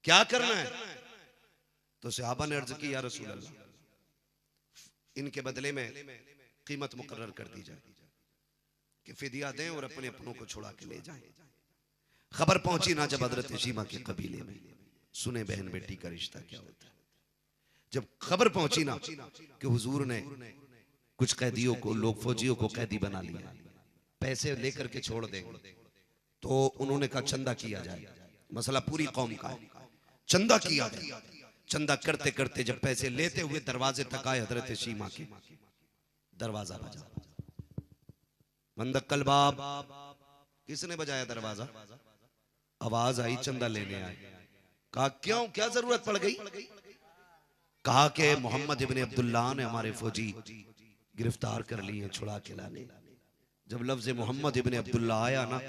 क्या करना है? तो सहाबा ने अर्ज की, या रसूल अल्लाह, इनके बदले में कीमत मुकर्रर कर दी जाए कि फिदिया दें और अपने अपनों को छुड़ा के ले जाएं। खबर पहुंची ना जब हजरत शीमा के कबीले में। सुने बहन बेटी का रिश्ता क्या होता है। जब खबर पहुंची ना कि हुजूर ने कुछ कैदियों को, लोग फौजियों को कैदी बना लिया, पैसे लेकर के छोड़ देंगे, तो उन्होंने कहा चंदा किया जाए। मसला पूरी कौम का है, चंदा किया जाए। चंदा करते करते जब पैसे लेते हुए दरवाजे तक आए हजरत शीमा के, दरवाजा बजा। मंदक्कल बाब, किसने बजाया दरवाजा? आवाज आई, चंदा लेने आए। कहा क्यों, क्या जरूरत पड़ गई? कहा कि मोहम्मद इब्ने अब्दुल्ला ने हमारे फौजी गिरफ्तार कर लिए, छुड़ा के लाने। जब लफ्ज मोहम्मद इब्ने अब्दुल्ला आया ना,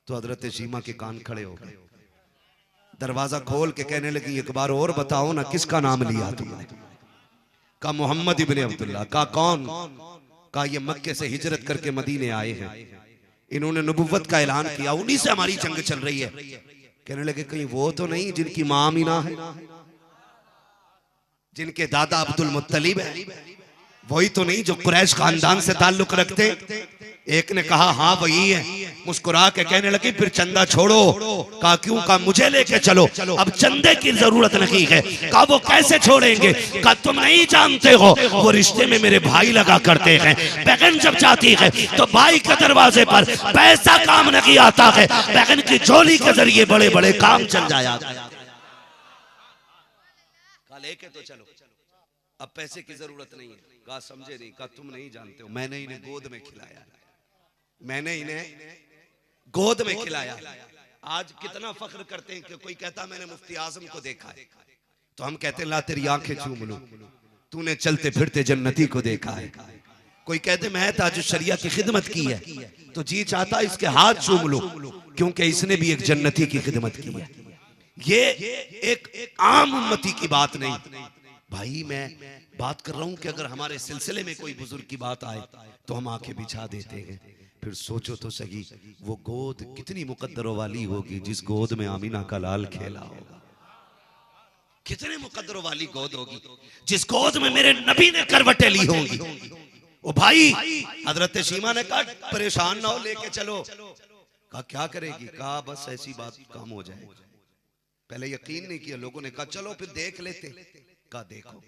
तो हजरत शीमा के कान खड़े हो गए। दरवाजा खोल के कहने लगी, एक बार और बताओ ना, किसका नाम लिया तुमने? कहा मोहम्मद इब्ने अब्दुल्ला। कहा कौन? कहा ये मक्के से हिजरत करके मदीने आए हैं, इन्होंने नबुव्वत का ऐलान किया, उन्हीं से हमारी जंग चल रही है। कहने लगे कहीं वो तो नहीं जिनकी मां अमीना है, जिनके दादा अब्दुल मुत्तलिब है, वही तो नहीं जो कुरैश खानदान से ताल्लुक रखते? एक ने कहा हाँ वही है। मुस्कुरा के कहने लगी फिर चंदा छोड़ो। कहा क्यों? कहा मुझे लेके चलो, अब चंदे की जरूरत नहीं है। कहा वो कैसे छोड़ेंगे? कहा तुम नहीं जानते हो, वो रिश्ते में मेरे भाई लगा करते हैं। बहन जब जाती है तो भाई के दरवाजे पर पैसा काम नहीं आता है, बहन की झोली के जरिए बड़े बड़े काम चल जाया। कहा लेके तो चलो, अब पैसे की जरूरत नहीं है। कहा समझे नहीं। कहा तुम नहीं जानते हो, मैंने इन्हें गोद में खिलाया, मैंने इन्हें गोद में खिलाया। आज कितना फख्र करते हैं कि कोई कहता मैंने मुफ्ती आजम को देखा है, तो हम कहते ला तेरी आंखें चूम लूं, तूने चलते फिरते जन्नती को देखा है। कोई कहते मैं ताज शरिया की खिदमत की है, तो जी चाहता इसके हाथ चूम लूं, क्योंकि इसने भी एक जन्नती की खिदमत की है। ये एक आम उम्मती की बात नहीं भाई। मैं बात कर रहा हूं कि अगर हमारे सिलसिले में कोई बुजुर्ग की बात आए तो हम आंखें बिछा देते हैं। फिर सोचो तो सही, वो गोद कितनी मुकद्दरों वाली होगी जिस गोद में आमीना का लाल खेला होगा। कितने मुकद्दरों वाली गोद होगी जिस गोद में मेरे नबी ने करवटें ली होंगी। ओ भाई, हजरत शीमा ने कहा परेशान ना हो, लेके चलो। कहा क्या करेगी? कहा बस ऐसी बात काम हो जाए। पहले यकीन नहीं किया, लोगों ने कहा चलो फिर देख लेते। कहा देखो,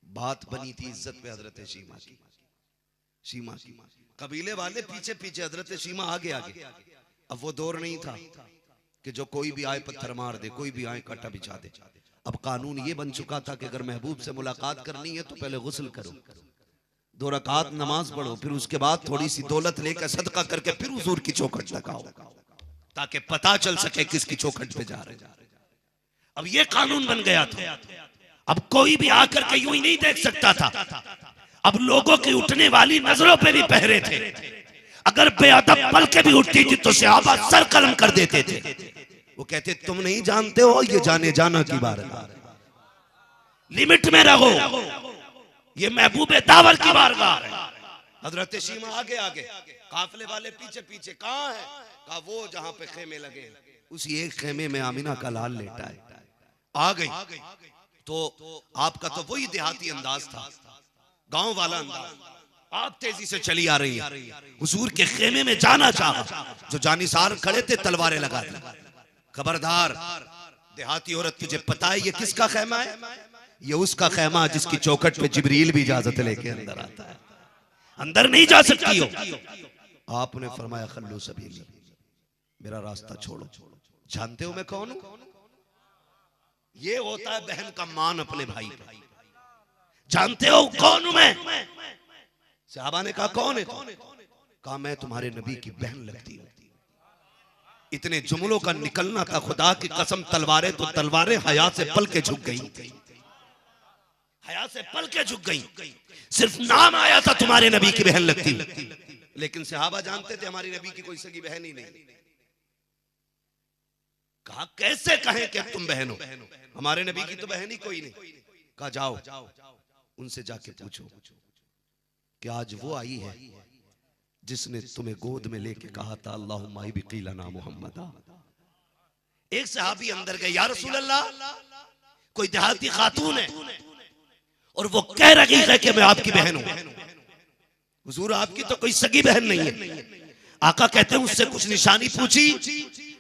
बात बनी थी इज्जत पे हजरत शीमा की। शीमा की कबीले वाले पीछे पीछे, हजरत शीमा आगे आगे। अब वो दौर नहीं था कि जो कोई भी आए पत्थर मार दे, कोई भी आए कांटा बिछा दे। अब कानून ये बन चुका था कि अगर महबूब से मुलाकात करनी है तो पहले गुस्ल करो, 2 रकात नमाज पढ़ो, फिर उसके बाद थोड़ी सी दौलत लेकर सदका करके फिर हुजूर की चौखट लगाओ, ताकि पता चल सके किसकी चौखट पे जा रहे। अब ये कानून बन गया था। अब कोई भी आकर के यूं ही नहीं देख सकता था। अब लोगों की उठने वाली नजरों पे भी पहरे थे। अगर बेअदब पल के भी उठती थी तो सहाबा सर कलम कर देते थे। वो कहते तुम नहीं जानते हो, ये जाने जाना की बात है, लिमिट में रहो, ये महबूबे दावर की बारगाह है। हजरत शीमा आगे आगे, काफिले वाले पीछे पीछे। कहां है? कहा वो जहां पे खेमे लगे, उसी एक खेमे में आमीना का लाल लेटा है। आ गई तो आपका तो वही देहाती अंदाज था, गांव वाला अंदाज। आप तेजी से चली आ रही है, हुजूर के खेमे में जाना चाहा। जो जानिसार खड़े थे तलवारें लगा दी। खबरदार देहाती औरत, तुझे पता है ये किसका खेमा है? ये उसका खेमा जिसकी चौखट पे जिब्रील भी इजाजत लेके अंदर आता है, अंदर नहीं जा सकती हो। आपने फरमाया खल्लू सबीली, मेरा रास्ता छोड़ो। जानते हो मैं कौन हूं? ये होता है बहन का मान अपने भाई पे। जानते हो कौन हूं मैं? सहाबा ने कहा कौन है? कहा मैं तुम्हारे नबी की बहन लगती हूं। इतने जुमलों का निकलना था, खुदा की कसम तलवारें तो तलवारें हया से पल के झुक गई, हया से पल के झुक गई। सिर्फ नाम आया था तुम्हारे नबी की बहन लगती, लेकिन सहाबा जानते थे हमारी नबी की कोई सगी बहन ही नहीं। कहा कैसे कहें कि तुम बहन हो, हमारे नबी की तो बहन ही कोई नहीं। कहा जाओ उनसे जाके पूछो कि आज वो आई है जिसने तुम्हें गोद में लेके कहा था अल्लाहुम्मा बिक़ीलना मुहम्मदा, एक सहाबी अंदर गए, या रसूल अल्लाह, कोई देहाती खातून है और वो कह रही है कि मैं आपकी बहन हूं। हुजूर आपकी तो कोई सगी बहन नहीं है। आका कहते हैं उससे कुछ निशानी पूछी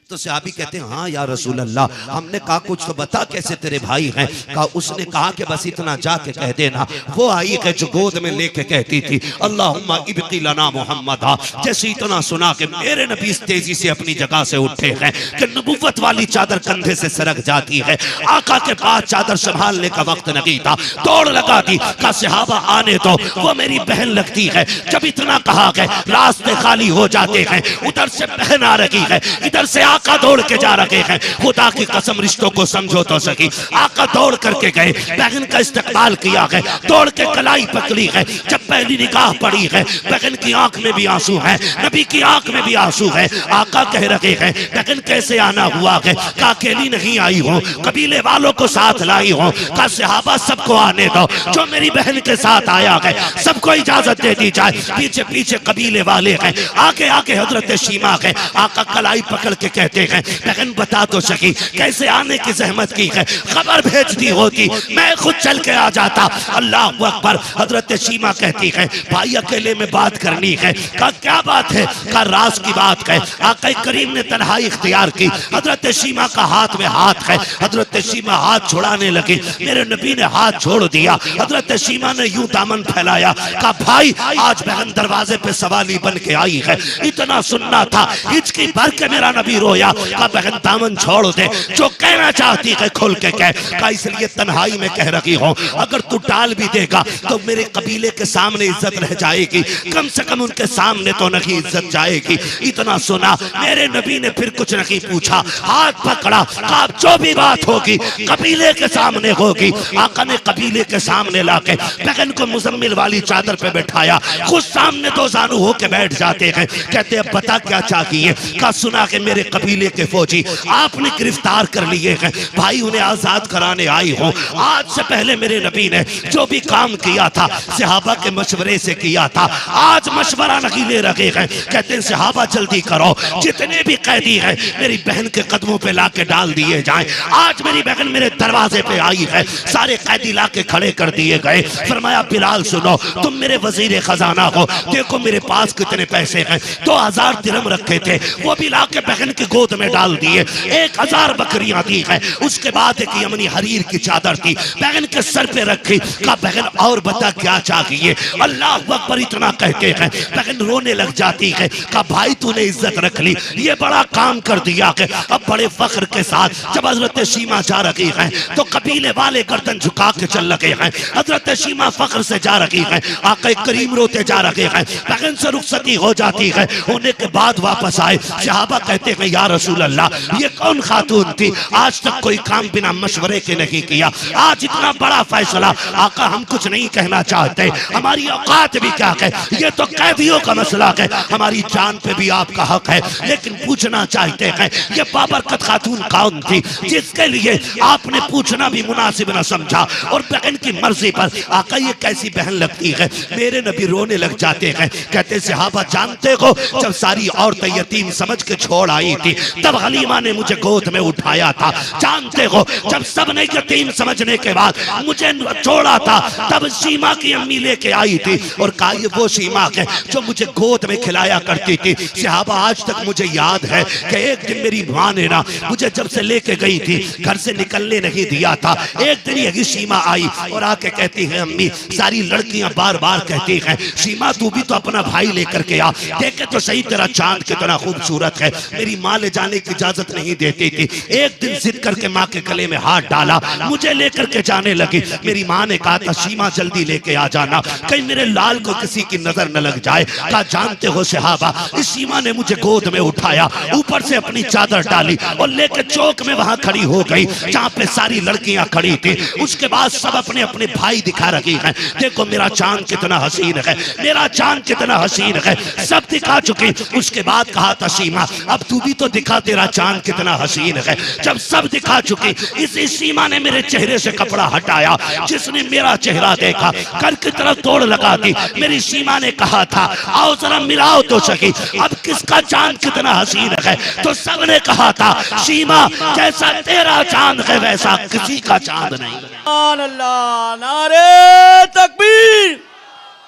तो सहाबी कहते हैं हाँ या रसूल अल्लाह, हमने कहा कुछ तो बता कैसे तेरे भाई हैं। कहा उसने कहा कि बस इतना जाके कह देना, वो आई है जो गोद में लेके कहती थी अल्लाहुम्मा इब्की लना मुहम्मदा। जैसे इतना सुना कि मेरे नबी इस तेजी से अपनी जगह से उठे हैं कि नबुव्वत वाली चादर कंधे से सरक जाती है। आका के पास चादर संभालने का वक्त नहीं था, दौड़ लगा दी। कहा सहाबा आने तो, वो मेरी बहन लगती है। जब इतना कहा गया रास्ते खाली हो जाते हैं, उधर से बहन आ रही है, इधर से आका दौड़ के जा रहे हैं। खुदा की कसम रिश्तों को समझो तो सही। आका दौड़ करके गए, बहन का इस्तकबाल किया है, दौड़ के कलाई पकड़ी है। जब पहली निगाह पड़ी है, बहन की आंख में भी आंसू है, नबी की आंख में भी आंसू है। आका कह रहे हैं बहन कैसे आना हुआ है। का अकेली नहीं आई हो, कबीले वालों को साथ लाई हो। का सहाबा सबको आने दो, जो मेरी बहन के साथ आया है सबको इजाजत दे दी जाए। पीछे पीछे कबीले वाले हैं, आगे आगे हजरत शीमा है। आका कलाई पकड़ के कहते हैं बहन बता तो सकी कैसे आने की जहमत की है, खबर भेज दी होती मैं खुद चल के आ जाता। अल्लाह अकबर। हजरत शीमा कहती है भाई अकेले में बात करनी है। कहा क्या बात है। कहा राज की बात है। आका करीम ने तन्हाई इख्तियार की, हजरत शीमा का हाथ में हाथ है। हजरत शीमा हाथ छुड़ाने लगी, मेरे नबी ने हाथ छोड़ दिया। हजरत शीमा ने यूं दामन फैलाया। कहा भाई आज बहन दरवाजे पे सवाली बन के आई है। इतना सुनना था, हिचकी भर के मेरा नबी रोया। का बहन दामन छोड़ दे, जो कहना चाहती है खुल के कह। का इसलिए तन्हाई में कह रही हो, अगर तू टाल भी देगा तो मेरे कबीले के सामने इज्जत रह जाएगी, कम से कम उनके सामने तो नहीं इज्जत जाएगी। इतना सुना, मेरे नबी ने फिर कुछ नहीं पूछा, हाथ पकड़ा। का जो भी बात होगी कबीले के सामने होगी। आका ने कबीले के सामने लाके बहन को मुजम्मिल वाली चादर पे बैठाया, खुद सामने दो जानू होके बैठ जाते हैं। कहते हैं बता क्या चाहिए। का सुना कि मेरे कबीले के फौजी आपने गिरफ्तार कर लिए हैं, भाई उन्हें आजाद कराने आई हो। आज से पहले मेरे नबी ने जो भी काम किया था सहाबा के मशवरे से किया था, आज मशवरा नहीं ले रखे हैं। कहते हैं सहाबा जल्दी करो, जितने भी कैदी हैं मेरी बहन के कदमों पे लाके डाल दिए जाएं। आज मेरी बहन मेरे दरवाजे पे आई है, सारे कैदी लाके खड़े कर दिए गए। फरमाया बिलाल सुनो, तुम मेरे वजीर खजाना हो, देखो मेरे पास कितने पैसे हैं। 2000 दिरहम रखे थे, वो भी लाके बहन की गोद में डाल दिए। 1000 बकरियां दी है। उसके बाद एक यमनी हरीर की चादर थी, बहन के सर पे रखी। का बहन और बता क्या चाहिए। अल्लाह अकबर इतना कहते हैं बहन रोने लग जाती है। का भाई तूने इज्जत रख ली, ये बड़ा काम कर दिया है। अब बड़े फख्र के साथ जब हजरत शीमा जा रही है तो कबीले वाले गर्दन झुका के चल लगे हैं। हजरत शीमा फख्र से जा रही है, आका करीम रोते जा रहे हैं। बहन से रुखसती हो जाती है, होने के बाद वापस आए। सहाबा कहते हैं या रसूल अल्लाह ये कौन खातून थी, आज तक कोई काम बिना मशवरे के नहीं किया, आज इतना बड़ा फैसला। आका हम कुछ नहीं कहना चाहते, हमारी औकात भी क्या है, ये तो कैदियों का मसला है, हमारी जान पे भी आपका हक है। लेकिन पूछना चाहते हैं ये बाबरकत खातून कौन थी जिसके लिए आपने पूछना भी मुनासिब न समझा और बहन की मर्जी पर। आका ये कैसी बहन लगती है। मेरे नबी रोने लग जाते हैं। कहते सहाबा जानते हो जब सारी औरतें यतीम समझ के छोड़ आई थी तब हलीमा ने मुझे गोद में उठाया था। जानते हो जब सब ने यतीम समझने के बाद मुझे छोड़ा था तब शीमा की अम्मी लेके आई थी और कहा ये वो शीमा है जो मुझे गोद में खिलाया करती थी। सहाबा आज तक मुझे याद है कि एक दिन मेरी माँ ने ना मुझे जब से लेके गई थी घर से निकलने नहीं दिया था। एक दिन यही शीमा आई और आके कहती है अम्मी सारी लड़कियां बार बार कहती हैं शीमा तू भी तो अपना भाई लेकर के आ, देखे तो सही तेरा चांद कितना खूबसूरत है। मेरी माँ ले जाने की इजाजत नहीं देती थी। एक दिन जिद करके माँ के गले में हाथ डाला, मुझे लेकर के जाने लगी। मेरी माँ ने कहा था शीमा जल्दी लेके आ जाना, कहीं मेरे लाल को किसी की नजर न लग जाए। कहा जानते हो सहाबा इस शीमा ने मुझे गोद में उठाया, ऊपर से अपनी चादर डाली और लेके चौक में वहां खड़ी हो गई जहाँ पे सारी लड़कियां खड़ी थी। उसके बाद सब अपने अपने भाई दिखा रही हैं, देखो मेरा चांद कितना हसीन है, मेरा चांद कितना हसीन है, सब दिखा चुकी। उसके बाद कहा था शीमा अब तू भी तो दिखा तेरा चांद कितना हसीन है। जब सब दिखा चुकी इस शीमा ने मेरे चेहरे से कपड़ा हटाया, जिसने मेरा चेहरा देखा कर की तरफ तोड़ दौड़ लगा दी। मेरी सीमा ने कहा था आओ जरा मिलाओ तो सही, अब किसका चांद कितना हसीन है, तो सबने कहा था सीमा जैसा तेरा चांद है वैसा किसी का चांद नहीं। अल्लाह, नारे तकबीर,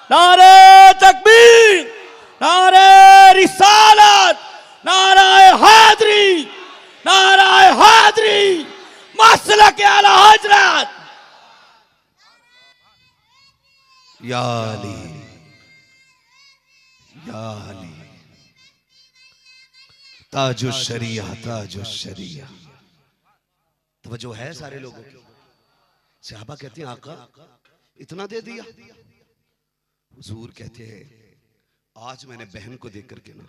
नारे तकबीर, नारे रिसालत, नाराए हैदरी, नाराए हैदरी, मसलक आला हजरत। या अली, या अली, ताजो शरिया, ताजो शरिया। तवज्जो है सारे लोगों की। सहाबा कहते हैं आका इतना दे दिया। हुजूर कहते हैं आज मैंने बहन को देख करके ना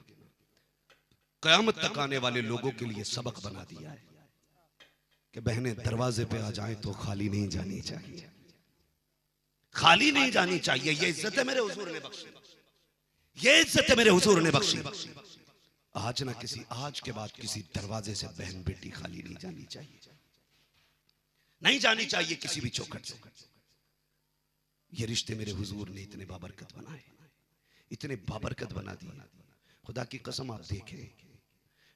कयामत तक आने वाले लोगों के लिए सबक बना दिया है कि बहनें दरवाजे पे आ जाएं तो खाली नहीं जानी चाहिए, खाली नहीं जानी चाहिए। ये इज्जत है मेरे हुजूर ने बख्शी, ये इज्जत है मेरे हुजूर ने बख्शी। आज ना किसी, आज के बाद किसी दरवाजे से बहन बेटी खाली नहीं जानी चाहिए, नहीं जानी चाहिए किसी भी चौखट से। ये रिश्ते मेरे हुजूर ने इतने बाबरकत बनाए, इतने बाबरकत बना दिए। खुदा की कसम आप देखें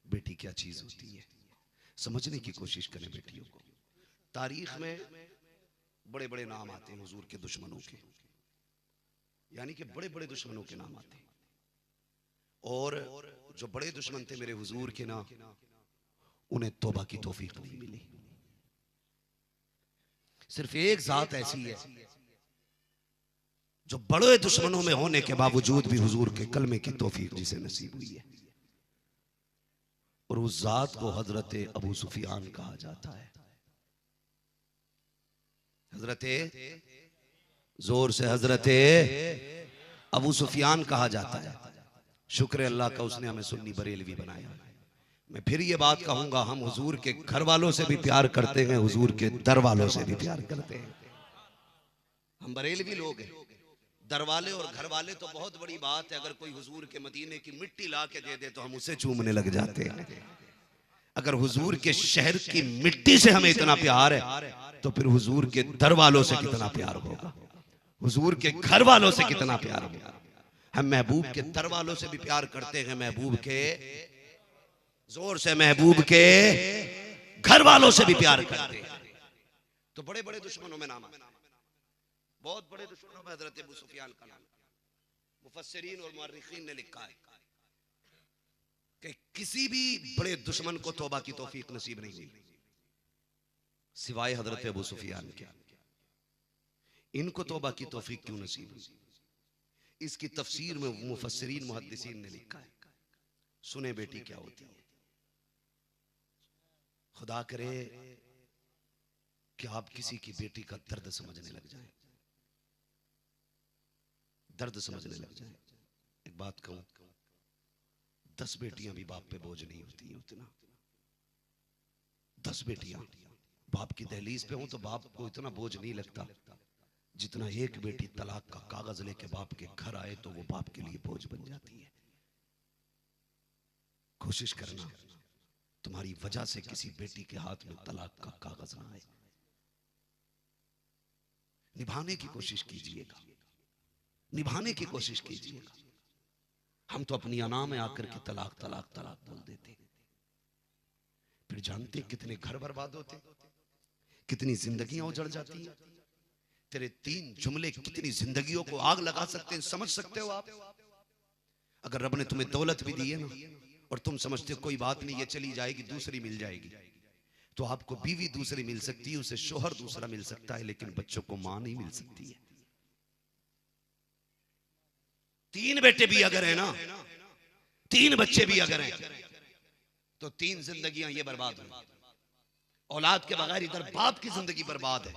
बेटी क्या चीज होती है, समझने की कोशिश करें बेटियों को। तारीख में बड़े बड़े नाम आते हैं हुजूर के दुश्मनों के, यानी कि बड़े बड़े दुश्मनों के नाम आते हैं। और जो बड़े दुश्मन थे मेरे हुजूर के ना, उन्हें तौबा की तौफीक नहीं मिली। सिर्फ एक जात ऐसी है जो बड़े दुश्मनों में होने के बावजूद भी हुजूर के कलमे की तौफीक जिसे नसीब हुई है, और उस जात को हजरत अबू सुफियान कहा जाता है। हजरते, जोर से हजरते अबू सुफियान कहा जाता है। शुक्र अल्लाह का उसने हमें सुन्नी बरेलवी बनाया। मैं फिर ये बात कहूंगा, हम हुजूर के घर वालों से भी प्यार करते हैं, हुजूर के दर वालों से भी प्यार करते हैं। हम बरेलवी लोग हैं, दर वाले और घर वाले तो बहुत बड़ी बात है। अगर कोई हुजूर के मदीने की मिट्टी ला के दे दे तो हम उसे चूमने लग जाते हैं। अगर हुजूर के शहर की मिट्टी से हमें इतना प्यार है तो फिर हुजूर के दर वालों से कितना प्यार होगा, हुजूर के घर वालों से कितना प्यार होगा। हम महबूब के दर वालों से भी प्यार करते हैं, महबूब के, जोर से, महबूब के घर वालों से भी प्यार करते हैं। तो बड़े बड़े दुश्मनों में नाम, बहुत बड़े दुश्मनों में हजरत अबू सुफियान का नाम। मुफस्सिरीन और मुअर्रिखीन ने लिखा है कि किसी भी बड़े दुश्मन को तौबा की तौफीक नसीब नहीं हुई सिवाय हजरत अबू सुफियान के। इनको तौबा की तौफीक क्यों नसीब हुई? इसकी तफसीर में मुफस्सिरीन मुहद्दिसीन ने लिखा है, सुने बेटी क्या होती है। खुदा करे कि आप किसी की बेटी का दर्द समझने लग जाएं, दर्द समझने लग जाएं। एक बात कहूं, 10 बेटियां भी बाप पे बोझ नहीं होती उतना। 10 बेटियां बाप की दहलीज पे हो तो बाप को इतना बोझ नहीं लगता जितना एक बेटी तलाक का कागज लेके बाप के घर आए तो वो बाप के लिए बोझ बन जाती है। कोशिश करना तुम्हारी वजह से किसी बेटी के हाथ में तलाक का कागज ना आए, निभाने की कोशिश कीजिएगा, निभाने की कोशिश कीजिएगा। हम तो अपनी अना में आकर के तलाक तलाक तलाक बोल देते, फिर जानते कितने घर बर्बाद होते, कितनी जिंदगियां उजड़ जाती हैं। तेरे 3 जुमले कितनी जिंदगियों को आग लगा सकते हैं, समझ सकते हो आप? अगर रब ने तुम्हें दौलत भी दी है ना और तुम समझते हो कोई बात नहीं ये चली जाएगी, दूसरी मिल जाएगी, तो आपको बीवी दूसरी मिल सकती है, उसे शोहर दूसरा मिल सकता है, लेकिन बच्चों को मां नहीं मिल सकती है। 3 बेटे भी अगर है ना, 3 बच्चे भी अगर हैं तो 3 जिंदगियां ये बर्बाद हुई। औलाद के बगैर इधर बाप की जिंदगी बर्बाद है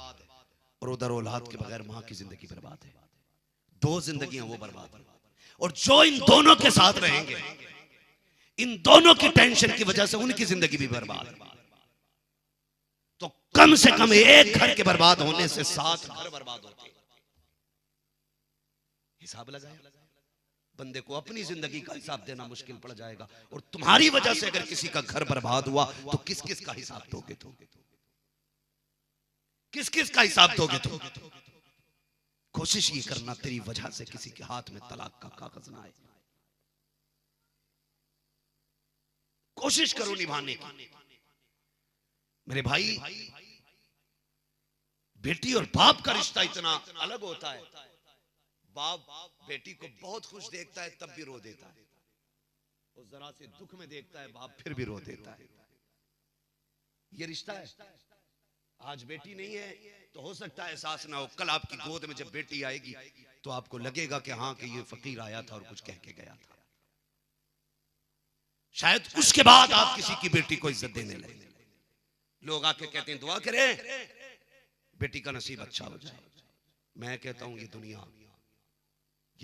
और उधर औलाद के बगैर मां की जिंदगी बर्बाद है। 2 जिंदगियां वो बर्बाद है। और जो इन दोनों के साथ रहेंगे, इन दोनों की टेंशन की वजह से उनकी जिंदगी भी बर्बाद है। तो कम से कम एक घर के बर्बाद होने से 7 घर बर्बाद होते हैं। हिसाब लगाए, बंदे को अपनी जिंदगी का हिसाब देना मुश्किल पड़ जाएगा, और तुम्हारी वजह से अगर किसी का घर बर्बाद हुआ तो किस किस का हिसाब दोगे तुम? किस किस का हिसाब दोगे तुम? कोशिश ये करना तेरी वजह से किसी के हाथ में तलाक का कागज ना आए। कोशिश करो निभाने की। मेरे भाई, बेटी और बाप का रिश्ता इतना अलग होता है। बाप बेटी को बहुत खुश देखता है तब भी रो देता है, और जरा से दुख में देखता है बाप फिर भी रो देता है। ये रिश्ता है। आज बेटी नहीं है तो हो सकता है एहसास ना हो, कल आपकी गोद में जब बेटी आएगी तो आपको लगेगा कि हाँ कि ये फकीर आया था और कुछ कह के गया था। शायद उसके बाद आप किसी की बेटी को इज्जत देने लगे। लोग आके कहते हैं दुआ करें बेटी का नसीब अच्छा हो जाए। मैं कहता हूं ये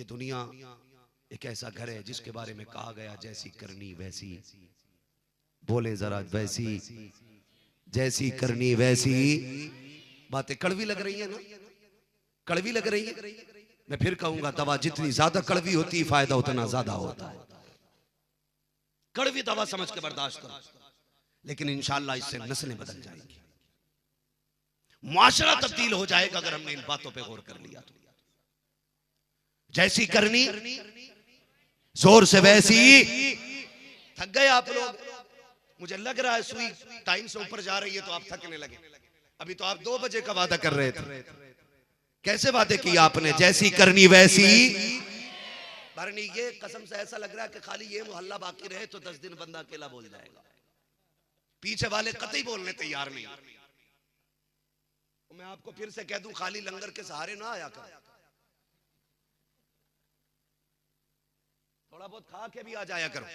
दुनिया एक ऐसा घर है जिसके बारे में कहा गया जैसी करनी वैसी, बोले जरा वैसी, जैसी करनी वैसी। बातें कड़वी लग रही है ना, कड़वी लग रही है। मैं फिर कहूंगा दवा जितनी ज्यादा कड़वी होती है फायदा उतना ज्यादा होता है। कड़वी दवा समझ के बर्दाश्त करो, लेकिन इंशाअल्लाह इससे नस्लें बदल जाएंगी, मुआशरा तब्दील हो जाएगा अगर हमने इन बातों पे गौर कर लिया तो। जैसी करनी जोर से वैसी। थक गए आप लोग, मुझे लग रहा है सुई टाइम से ऊपर जा रही है तो आप थकने लगे। अभी तो आप 2 बजे का वादा कर रहे थे। कैसे वादे किए आपने? जैसी करनी वैसी भरनी। ये कसम से ऐसा लग रहा है कि खाली ये मोहल्ला बाकी रहे तो 10 दिन बंदा अकेला बोल जाएगा, पीछे वाले कतई बोलने तैयार नहीं। मैं आपको फिर से कह दूं खाली लंगर के सहारे ना आया कर, थोड़ा बहुत खा के भी आ जाया करो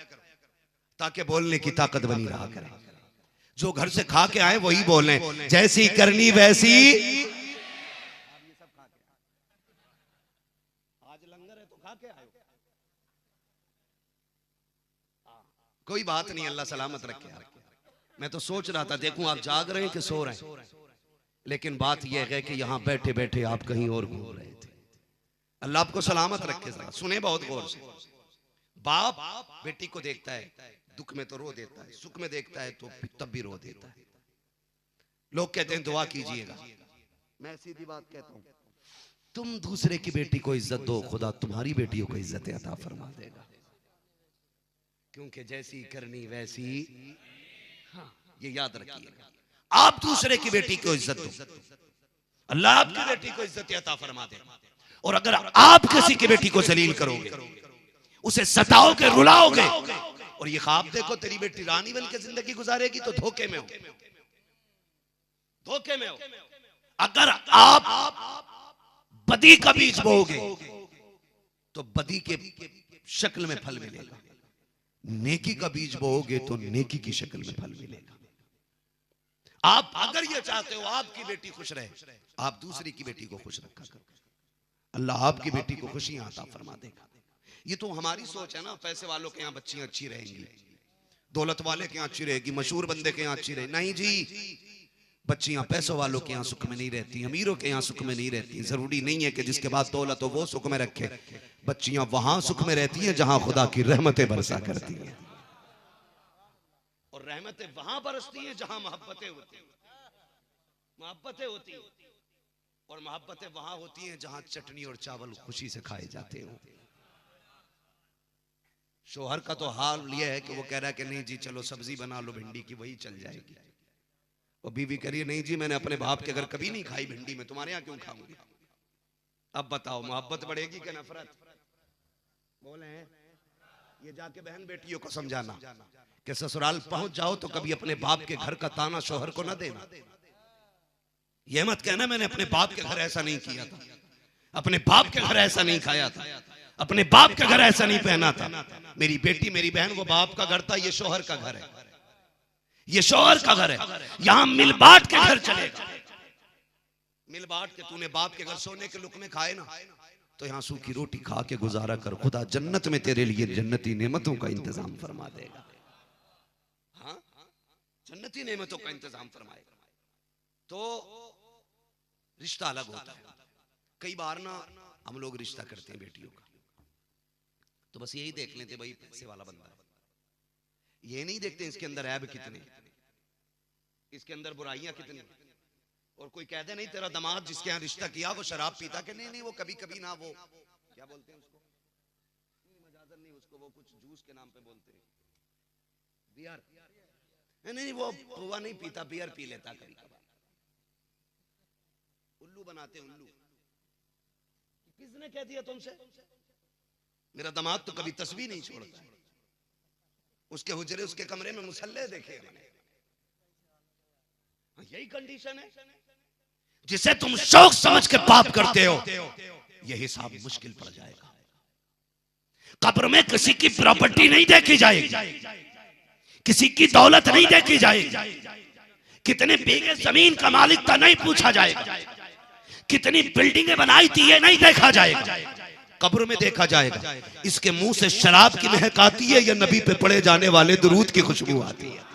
ताकि बोलने की ताकत बनी रहा करे। जो घर से खा के आए वही बोले जैसी करनी वैसी। आज लंगर है तो खा के आए, कोई बात नहीं, अल्लाह सलामत रखे। मैं तो सोच रहा था देखूं आप जाग रहे हैं कि सो रहे हैं, लेकिन बात यह है कि यहां बैठे बैठे आप कहीं और घूम रहे थे। अल्लाह आपको सलामत रखे। सुने बहुत गौर से। बाप बेटी को देखता है, दुख में तो रो देता है, सुख में देखता है तो तब भी रो देता है। लोग कहते हैं दुआ कीजिएगा, मैं सीधी बात कहता हूं, तुम दूसरे की बेटी को इज्जत दो, खुदा तुम्हारी बेटियों को इज्जत अता फरमा देगा। क्योंकि जैसी करनी वैसी। हाँ, ये याद रखिएगा। आप दूसरे की बेटी को इज्जत दो, अल्लाह आपकी बेटी को इज्जत अता फरमा देगा। और अगर आप किसी की बेटी को जलील करोगे, उसे सताओगे, रुलाओगे, और ये ख्वाब देखो तेरी बेटी रानी बन के जिंदगी गुजारेगी, तो धोखे में हो, धोखे में हो। अगर आप बदी का बीज बोओगे तो बदी के शक्ल में फल मिलेगा, नेकी का बीज बोओगे तो नेकी की शक्ल में फल मिलेगा। आप अगर ये चाहते हो आपकी बेटी खुश रहे, आप दूसरी की बेटी को खुश रखा करो, अल्लाह आपकी बेटी को खुशियां अता फरमा देगा। ये तो हमारी सोच है ना, पैसे वालों के यहाँ बच्चियां अच्छी रहेंगी, दौलत वाले के यहाँ अच्छी रहेगी, मशहूर बंदे के यहाँ अच्छी रहेगी। नहीं जी, बच्चियां पैसों वालों के यहाँ सुख में नहीं रहती, अमीरों के यहाँ सुख में नहीं रहती। जरूरी नहीं है कि जिसके बाद दौलत हो वो सुख में रखे। बच्चियां वहां सुख में रहती हैं जहां खुदा की रहमतें बरसा करती हैं, और रहमतें वहां बरसती हैं जहां मोहब्बतें होती हैं। मोहब्बतें होती हैं, और मोहब्बतें वहां होती हैं जहां चटनी और चावल खुशी से खाए जाते हो। शोहर का तो हाल यह है कि वो कह रहा है कि नहीं जी चलो सब्जी बना लो भिंडी की, वही चल जाएगी। और बीवी कह रही है नहीं जी मैंने अपने बाप के घर कभी नहीं खाई भिंडी, में तुम्हारे यहाँ क्यों खाऊंगी। अब बताओ मोहब्बत बढ़ेगी कि नफरत? बोले ये जाके बहन बेटियों को समझाना कि ससुराल पहुंच जाओ तो कभी अपने बाप के घर का ताना शोहर को ना देना। ये मत कहना मैंने अपने बाप के घर ऐसा नहीं किया था, अपने बाप के घर ऐसा नहीं खाया था, अपने बाप के घर ऐसा नहीं पहना था। मेरी बेटी मेरी बहन वो बाप का घर था, ये शोहर का घर है, ये शोहर का घर है। यहां मिल बांट के घर चलेगा, मिल बांट के। तूने बाप के घर सोने के लुकमे खाए ना, तो यहां सूखी रोटी खा के गुजारा कर, खुदा जन्नत में तेरे लिए जन्नती नेमतों का इंतजाम फरमा देगा। हाँ, जन्नती नेमतों का इंतजाम फरमाएगा। तो रिश्ता अलग होता है। कई बार ना हम लोग रिश्ता करते हैं बेटियों का, तो बस यही देख लेते भाई पैसे वाला बंदा है, ये नहीं देखते इसके अंदर ऐब कितने, इसके अंदर बुराइयां कितनी। और कोई कह दे नहीं तेरा दामाद जिसके यहाँ रिश्ता किया वो शराब पीता, कि नहीं नहीं वो कभी कभी ना, वो क्या बोलते हैं उसको, मजाजन नहीं उसको, वो कुछ जूस के नाम पे बोलते हैं, बियर, नहीं वो नहीं पीता, बियर पी लेता कभी कभार। उल्लू बनाते उल्लू। किसने कह दिया तुमसे? मेरा दामाद तो कभी तस्वीर नहीं छोड़ता, उसके हुजरे उसके कमरे में मुसल्ले देखे मैंने। यही कंडीशन है। जिसे तुम शौक समझ के पाप करते हो, यह हिसाब मुश्किल पड़ जाएगा। कब्र में किसी की प्रॉपर्टी नहीं देखी जाएगी, किसी की दौलत नहीं देखी जाएगी, कितने बीघे जमीन का मालिक था नहीं पूछा जाएगा, कितनी बिल्डिंगें बनाई थी ये नहीं देखा जाएगा। कब्र में देखा जाएगा इसके मुंह से शराब की महक आती है या नबी पे पड़े जाने वाले दुरूद की खुशबू आती है।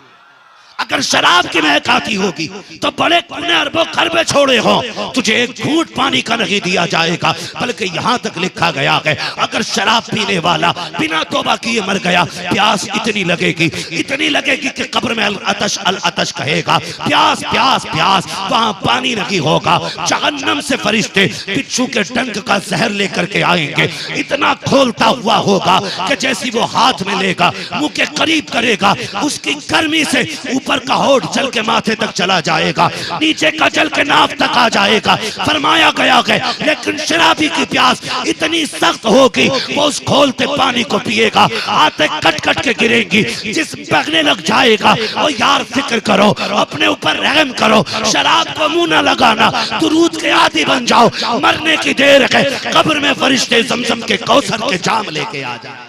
अगर शराब की महक आती होगी तो बड़े कुने अरबों खरबे छोड़े हो, तुझे एक घूंट पानी का नहीं दिया जाएगा, बल्कि यहाँ तक लिखा गया है अगर शराब पीने वाला बिना तौबा किए मर गया, प्यास इतनी लगेगी कि कब्र में अल अतश कहेगा, प्यास प्यास प्यास, वहां पानी नहीं होगा। जहन्नम से फरिश्ते बिच्छू के डंक का जहर लेकर के आएंगे, इतना खोलता हुआ होगा कि जैसी वो हाथ में लेगा मुंह के करीब करेगा, उसकी गर्मी से ऊपर का होठ जल के माथे तक चला जाएगा, नीचे का जल के नाभ तक आ जाएगा। फरमाया गया है लेकिन शराबी की प्यास इतनी सख्त होगी वो उस खोलते पानी को पिएगा, आते कट कट के गिरेंगी, जिस्म बगने लग जाएगा। और यार फिक्र करो, अपने ऊपर रहम करो, शराब को मुंह न लगाना, दुरूद के आदी बन जाओ। मरने की देर है, कब्र में फरिश्ते जमजम के कौसर के जाम लेके आ जाए।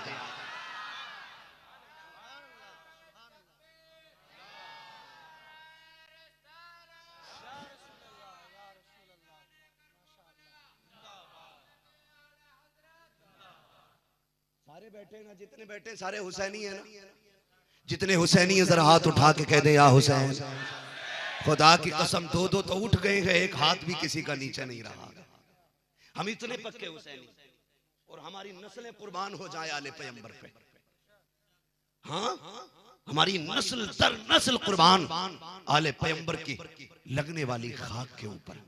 सारे बैठे ना, जितने बैठे सारे हुसैनी है ना, जितने हुसैनी है जरा हाथ उठा के कह दे या हुसैन। खुदा की कसम दो दो तो उठ गए हैं, एक हाथ भी किसी का नीचे नहीं रहा। हम इतने पक्के हुसैनी और हमारी नस्लें कुर्बान हो जाए आले पैगंबर पे। हाँ, हमारी नस्ल दर नस्ल कुर्बान आले पैगंबर की लगने वाली खाक के ऊपर।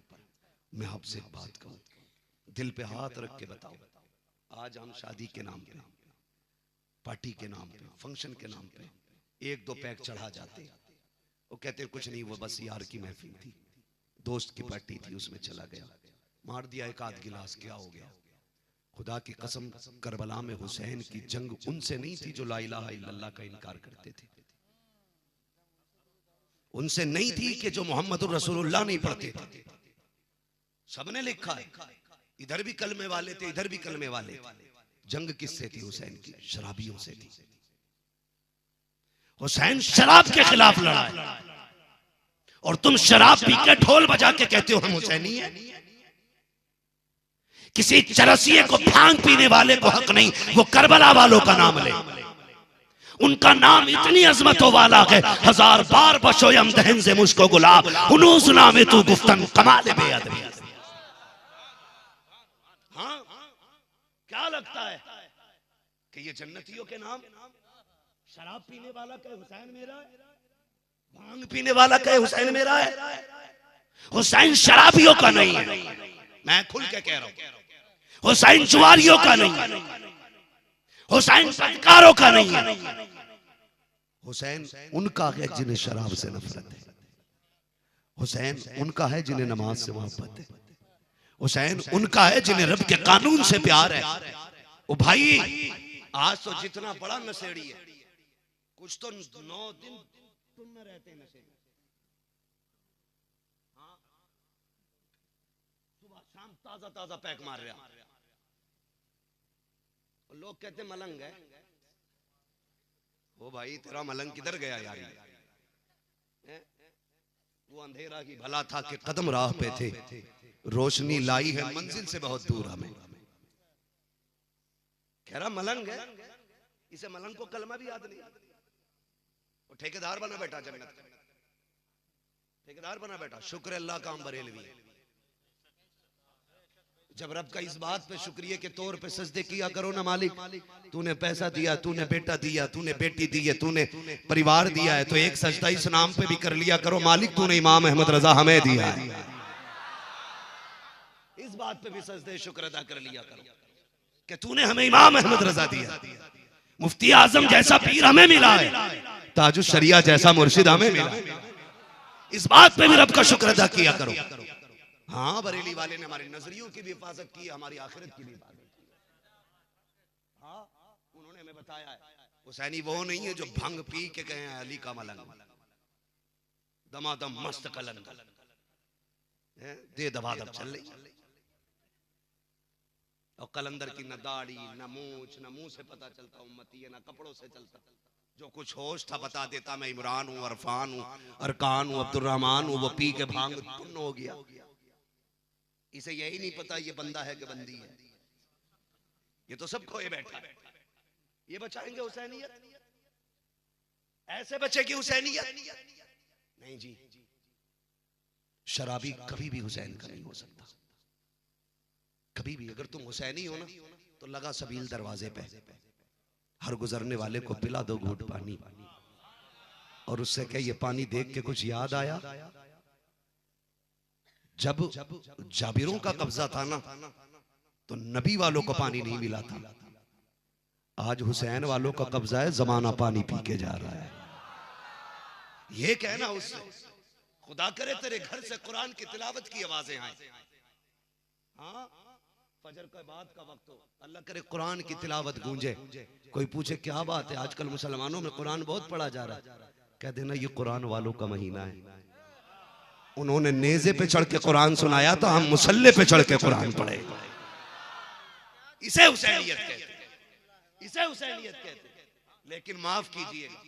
मैं आपसे एक बात कहूं, दिल पे हाथ रख के बताओ, आज हम शादी के नाम पे, पार्टी के नाम पे, फंक्शन के नाम पे एक दो पैक चढ़ा जाते, वो कहते कुछ नहीं, वो बस यार की महफिल थी, दोस्त की पार्टी थी, उसमें चला गया, मार दिया एक आध गिलास, क्या हो गया। खुदा की कसम करबला में हुसैन की जंग उनसे नहीं थी जो ला इलाहा इल्लल्लाह का इनकार करते थे, उनसे नहीं थी कि जो मोहम्मद रसूलुल्लाह नहीं पढ़ते थे। सबने लिखा है, इधर भी कलमे वाले थे, इधर भी कलमे वाले थे। जंग किससे थी? हुसैन की शराबियों से थी। हुसैन शराब के खिलाफ लड़ा और तुम शराब पी के ढोल बजा के कहते हो हम हुसैनी हैं। किसी चरसिए को भांग पीने वाले को हक नहीं वो करबला वालों का नाम ले, उनका नाम इतनी अजमतों वाला है, 1000 बार बशोयम दहन से मुझको गुलाब हुनूस नामे तू गुफ्तन कमाल बेअदबी। हाँ, क्या लगता है कि ये जन्नतियों के नाम? शराब पीने वाला कहे हुसैन मेरा है, भांग पीने वाला कहे हुसैन मेरा है। हुसैन शराबियों का नहीं है, मैं खुल के कह रहा हूं, हुसैन जुआरियों का नहीं है, हुसैन बदकारों का नहीं है। हुसैन उनका है जिन्हें शराब से नफरत है, हुसैन उनका है जिन्हें नमाज से मोहब्बत है, हुसैन उनका है जिन्हें रब के कानून से प्यार है। ओ भाई, आज तो जितना बड़ा नशेड़ी है, कुछ तो 9 दिन तुम न रहते नशे में। हाँ, सुबह शाम ताजा ताजा पैक मार रहा, लोग कहते मलंग है। ओ भाई, तेरा मलंग किधर गया यार? वो अंधेरा ही भला था कि कदम राह पे थे, रोशनी लाई है मंजिल से बहुत दूर हमें। कह रहा मलंग है, इसे मलंग को कलमा भी याद नहीं। वो ठेकेदार बना बैठा, जन्नत का ठेकेदार बना बैठा। शुक्र अल्लाह का हम बरेलवी। जब रब का इस बात पे शुक्रिया के तौर पे सजदे किया करो ना, मालिक तूने पैसा दिया, तूने बेटा दिया, तूने बेटी दी है, तूने परिवार दिया है, तो एक सजदा इस नाम पे भी कर लिया करो, मालिक तूने इमाम अहमद रजा हमें दिया है। बात पे भी सजदे शुक्र अदा कर लिया करो कि तूने हमें इमाम अहमद रजा दिया, मुफ्ती आजम जैसा पीर हमें मिला है, ताजुश शरिया जैसा मुर्शिद हमें मिला। इस बात पे भी रब का शुक्र अदा किया करो। हाँ, बरेली वाले ने हमारे नजरियों की भी हिफाजत की, हमारी आखिरत की भी हिफाजत की। हाँ, उन्होंने हमें बताया है हुसैनी वो नहीं है जो भंग पी के गए हैं अली का मलंग, दमादम मस्त कलंग दे दबादब चल रही, और कलंदर की न दाढ़ी न मूछ, न मुंह से पता चलता उम्मती है, न कपड़ों से चलता, जो कुछ होश था बता देता मैं इमरान हूँ, अरफान हूँ, अरकान हूँ, अब्दुर्रहमान हूँ। वो पी के भांग पुन्न हो गया, इसे यही नहीं पता ये बंदा है कि बंदी है। ये तो सब खोए बैठा है। ये बचाएंगे हुसैनियत? ऐसे बचेगी हुसैनियत? नहीं जी, शराबी कभी भी हुसैन का नहीं हो सकता, कभी भी। अगर तुम हुसैनी हो ना तो लगा सबील दरवाजे पे, हर गुजरने वाले को पिला दो घूंट पानी, और उससे कह ये पानी देख के कुछ याद आया, जब जाबिरों का कब्जा था ना तो नबी वालों को पानी नहीं मिला था, आज हुसैन वालों का कब्जा है, जमाना पानी पी के जा रहा है। ये कहना उससे, खुदा करे तेरे घर से कुरान की तिलावत की आवाजें आए। हाँ, फजर के बाद का वक्त हो, अल्लाह करे कुरान की तिलावत गूंजे, कोई पूछे क्या बात है आजकल मुसलमानों में कुरान बहुत पढ़ा जा रहा है, कह देना ये कुरान वालों का महीना है। उन्होंने नेज़े पे चढ़ के कुरान सुनाया तो हम मुसल्ले पे चढ़ के कुरान पढ़े। इसे हुसैनियत कहते हैं, इसे हुसैनियत कहते हैं। लेकिन माफ कीजिएगा,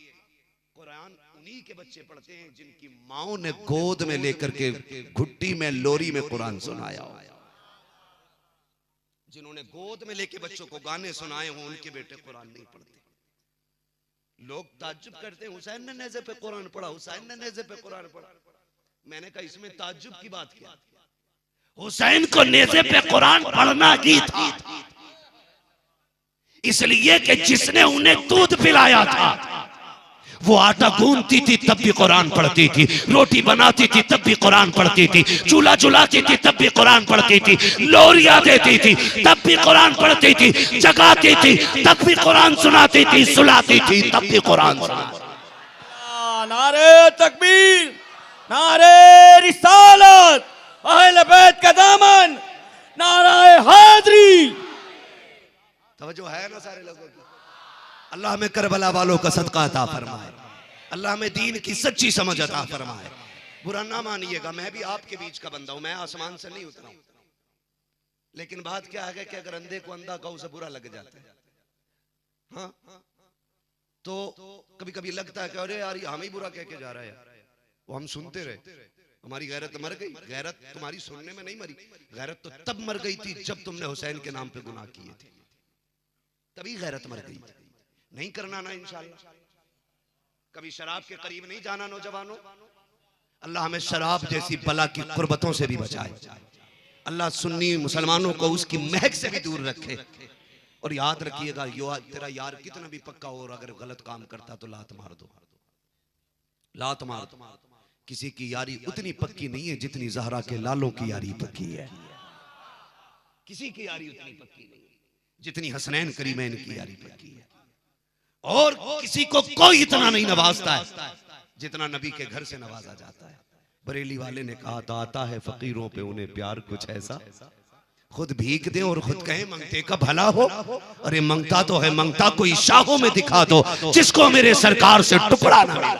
कुरान उन्हीं के बच्चे पढ़ते हैं जिनकी माओ ने गोद में लेकर के घुट्टी में लोरी में कुरान सुनाया हो, जिन्होंने गोद में लेके बच्चों को गाने सुनाए हो, उनके बेटे कुरान नहीं पढ़ते। लोग ताज्जुब करते हैं हुसैन ने नेज़े पे कुरान पढ़ा, हुसैन ने नेज़े पे कुरान पढ़ा। मैंने कहा इसमें ताज्जुब की बात क्या? हुसैन को नेज़े पे कुरान पढ़ना ही था, इसलिए कि जिसने उन्हें दूध पिलाया था वो आटा गूंथती थी तब भी कुरान पढ़ती थी, रोटी बनाती थी तब भी कुरान पढ़ती थी, चूल्हा जुलाती थी तब भी कुरान पढ़ती थी, लोरियां देती थी तब भी कुरान पढ़ती थी, जगाती थी तब भी कुरान सुनाती थी, सुलाती थी तब भी कुरान सुनाती थी। नारे तकबीर, नारे रिसालत, अहले बैत का दामन, नारे हैदरी। तवज्जो है ना सारे लोगों की? अल्लाह में करबला वालों का सदका अता फरमाए, अल्लाह में दीन की सच्ची समझ अता फरमाए। बुरा ना मानिएगा, मैं भी आपके बीच का बंदा हूं, मैं आसमान से नहीं उतरा हूं। लेकिन बात क्या है कि अगर अंधे को अंधा कहो उसे बुरा लग जाता है। हाँ, तो कभी कभी लगता है कि अरे यार हम ही बुरा कह के जा रहा है, वो हम सुनते रहे, हमारी गैरत मर गई। गैरत तुम्हारी सुनने में नहीं मरी, गैरत तो तब मर गई थी जब तुमने हुसैन के नाम पे गुनाह किए थे, तभी गैरत मर गई। नहीं करना ना इंशाअल्लाह, कभी शराब के करीब नहीं जाना नौजवानों। अल्लाह हमें शराब जैसी बला की कुर्बतों से भी बचाए, अल्लाह सुन्नी मुसलमानों को उसकी महक से भी दूर रखे। और याद रखिएगा, तेरा यार कितना भी पक्का हो और अगर गलत काम करता तो लात मार दो, लात मार दो। किसी की यारी उतनी पक्की नहीं है जितनी ज़हरा के लालों की यारी पक्की है, किसी की यारी उतनी पक्की नहीं जितनी हसनैन करीमैन की यारी पक्की है। और किसी को कोई इतना नहीं नवाजता है जितना नबी के घर से नवाजा जाता है। बरेली वाले ने कहा था, आता है फकीरों पे उन्हें प्यार कुछ ऐसा, खुद भीख दे और खुद कहे मंगते का भला हो। अरे मंगता तो है, मंगता कोई शाहों में दिखा दो जिसको मेरे सरकार से टुकड़ा ना मिला,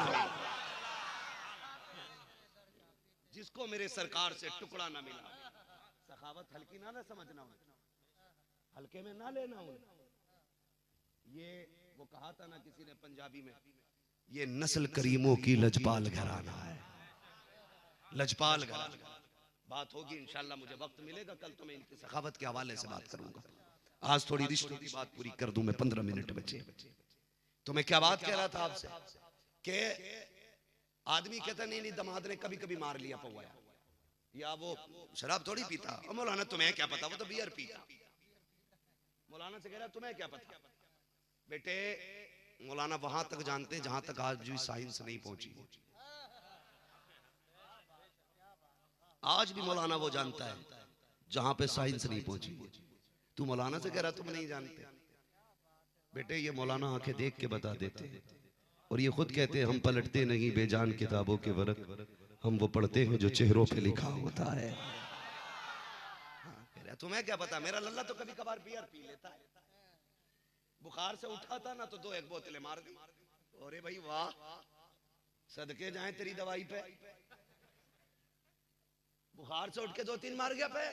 जिसको मेरे सरकार से टुकड़ा ना मिला। सखावत हल्की ना समझना, हल्के में ना लेना। ये वो कहा था ना किसी ने पंजाबी में, ये नस्ल करीमों की लजपाल घराना है, लजपाल घराना। बात होगी इंशाल्लाह, मुझे वक्त मिलेगा कल तो मैं इनकी सखावत के हवाले से बात करूंगा। आज थोड़ी रिश्तों की बात पूरी कर दूं मैं, 15 मिनट बचे। तो मैं क्या बात कह रहा था आपसे कि आदमी कहता नहीं दमाद ने कभी कभी मार लिया पौया, या वो शराब थोड़ी पीता। मौलाना तुम्हें क्या पता, वो तो बियर पीता। मौलाना से कह रहा तुम्हें क्या पता? बेटे मौलाना वहां तक जानते हैं जहां तक आज भी साइंस नहीं पहुंची। आज भी मौलाना वो जानता है जहां पे साइंस नहीं पहुंची। तू मौलाना से कह रहा तुम नहीं जानते। बेटे ये मौलाना आंखें देख के बता देते हैं, और ये खुद कहते हैं हम पलटते नहीं बेजान किताबों के वर्क, हम वो पढ़ते हैं जो चेहरों पे लिखा होता है। कह रहा तुम्हें क्या पता, मेरा लल्ला तो कभी कभार बियर पी लेता है, बुखार से उठा था ना तो 2-1 बोतलें मार दी। अरे भाई वाह, सदके जाए तेरी दवाई पे, बुखार से उठ के 2-3 मार गया पे।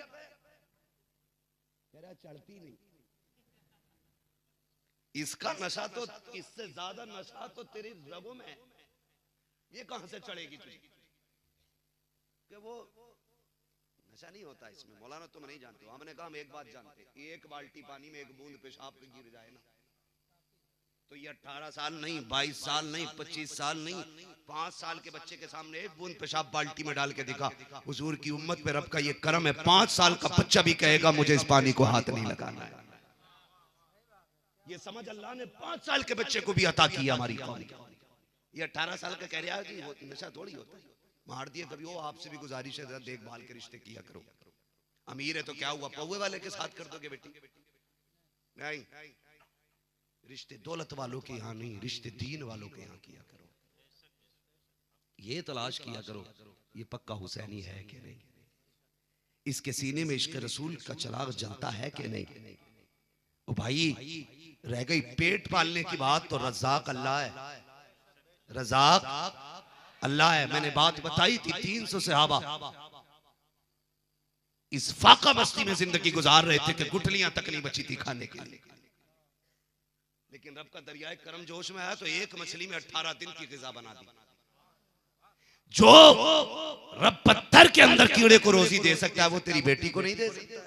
कह रहा चढ़ती नहीं। इसका नशा तो, इससे ज्यादा नशा तो तेरी रगों में है, ये कहां से चढ़ेगी तुझे? कि वो नशा नहीं होता इसमें। मौलाना तुम नहीं जानते हो। हमने कहा हम एक बात जानते, एक बाल्टी पानी में 1 बूंद पेशाब पे गिर जाए ना तो ये 18 साल नहीं, 22 साल नहीं, 25 साल नहीं, 5 साल के बच्चे के सामने 1 बूंद पेशाब बाल्टी में डाल के दिखा, हुजूर की उम्मत पे रब का ये करम है, 5 साल का बच्चा भी कहेगा मुझे इस पानी को हाथ नहीं लगाना है। ये समझ अल्लाह ने 5 साल के बच्चे को भी अता किया हमारी कौम। ये 18 साल का कह रहा है कि नशा थोड़ी होता है। मार दिए कभी हो, आपसे भी गुजारिश है देखभाल के रिश्ते किया करो। अमीर है तो क्या हुआ, पौवे वाले के साथ कर दोगे बेटी? नहीं, रिश्ते दौलत वालों के यहाँ नहीं, रिश्ते दीन वालों के यहाँ किया करो। ये तलाश किया करो ये पक्का हुसैनी है कि नहीं, इसके सीने में इश्क रसूल का चिराग जलता है कि नहीं। ओ भाई रह गई पेट पालने की बात तो रज़ाक अल्लाह है, रज़ाक अल्लाह है। मैंने बात बताई थी 300 सहाबा इस फाका बस्ती में जिंदगी गुजार रहे थे कि गुठलियां तक नहीं बची थी खाने के लिए, लेकिन रब का दरियाए करम जोश में आया तो एक मछली में 18 दिन की ग़िज़ा बना दी। जो रब पत्थर के अंदर कीड़े को रोजी दे सकता है वो तेरी बेटी को नहीं दे सकता।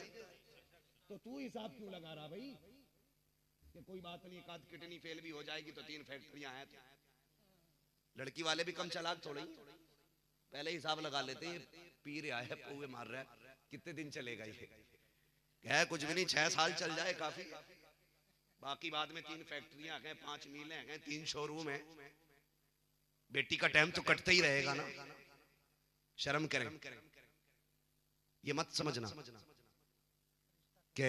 तो तू हिसाब क्यों लगा रहा भाई कि कोई बात नहीं, एक आध किडनी फेल भी हो जाएगी तो 3 फैक्ट्रियां हैं तो। लड़की वाले भी कम चालाक थोड़े ही, पहले हिसाब लगा लेते हैं पी रहा है, पौवे मार रहा है, कितने दिन चलेगा ये? क्या कुछ भी नहीं, 6 साल चल जाए काफी। बाकी बाद में 3 फैक्ट्रियां हैं, 5 मिलें हैं, 3 शोरूम है, बेटी का टाइम तो कटता ही रहेगा ना। शर्म करें, ये मत समझना कि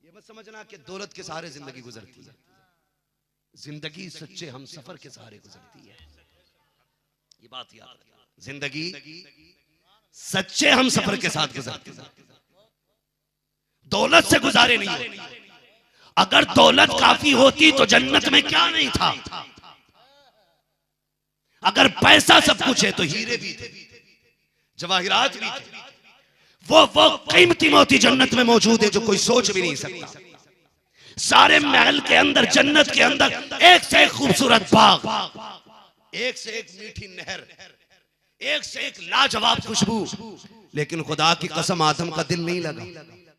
ये मत समझना कि दौलत के सहारे जिंदगी गुजरती है। जिंदगी सच्चे हम सफर के सहारे गुजरती है, ये बात याद रखना। जिंदगी सच्चे हम सफर के साथ गुजरती है, दौलत से गुजारे नहीं होती। अगर दौलत काफी होती तो जन्नत में क्या नहीं था। अगर पैसा सब कुछ है तो हीरे भी थे, जवाहिरात भी थे, वो कीमती मोती जन्नत में मौजूद है जो कोई सोच भी नहीं सकता। सारे महल के अंदर, जन्नत के अंदर एक से एक खूबसूरत बाग, एक से एक मीठी नहर, एक से एक लाजवाब खुशबू, लेकिन खुदा की कसम आदम का दिल नहीं लगा।